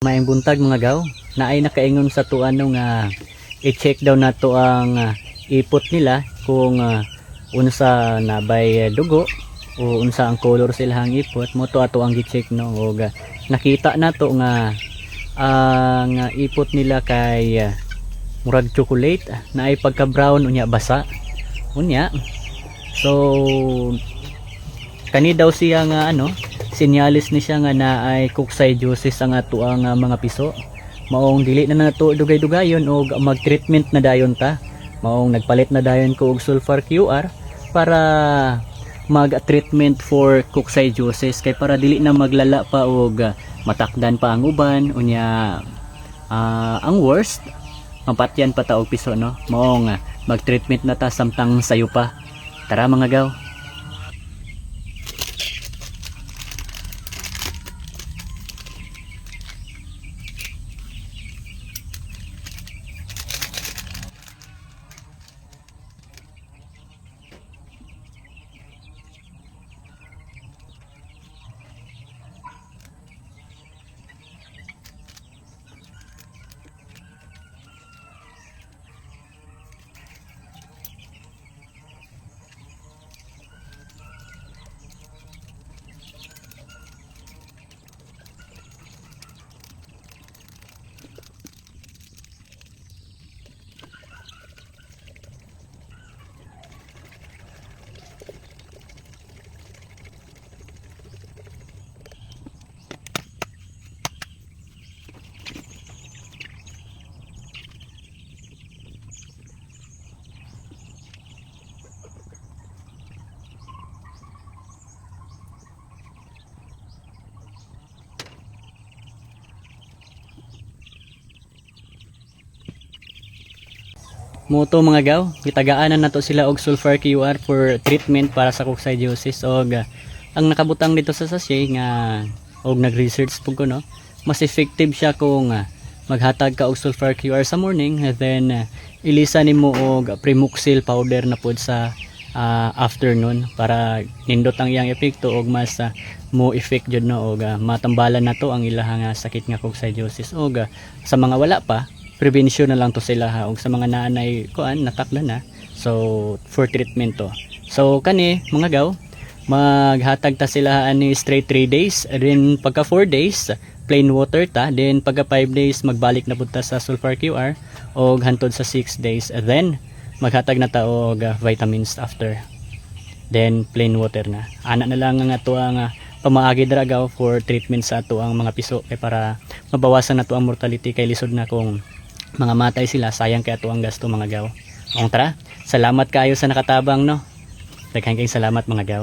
Maayong buntag mga gaw, naay nakaingon sa tuan nga i-check daw nato ang ipot nila kung unsa nabay dugo o unsa ang color silang ipot mo to ato ang gi-check no. Og nakita nato nga ang ipot nila kay murag chocolate naay pagka brown unya basa unya. So kani daw siya nga sinyalis ni siya nga naay coccidiosis ang ato ang mga piso. Maong dili na nato dugay-dugayon og mag-treatment na dayon ta. Maong nagpalit na dayon ko og sulfur QR para mag-treatment for coccidiosis kay para dili na maglala pa og matakdan pa ang uban unya. Ang worst mapatyan pa ta og piso no. Maong mag-treatment na ta samtang sayo pa. Tara mga gaw. Moto mga gaw, gitagaanan nato sila og sulfur QR for treatment para sa coccidiosis. Og ang nakabutang dito sa sachet nga og nag-research pug ko no, mas effective siya kung maghatag ka og sulfur QR sa morning, then ilisa nimo og Premoxil powder na pod sa afternoon para nindot ang iyang epekto og mas mo effect jud no og matambalan nato ang ilahang sakit nga coccidiosis. Og sa mga wala pa, prevention na lang to sila ha. Og sa mga naanay kuan natakla na, so for treatment to. So kani mga gaw, maghatag ta sila ani straight 3 days, then pagka 4 days plain water ta, then pagka 5 days magbalik na pud ta sa sulfur QR og hantod sa 6 days, then maghatag na ta og vitamins after, then plain water na. Ana na lang nga ato ang pamaagi dragaw for treatment sa ato ang mga piso kay para mabawasan nato ang mortality kay lisod na kung mga matay sila, sayang kay ato ang gasto mga gaw. Ang tara, salamat kayo sa nakatabang no. Daghang kayong salamat mga gaw.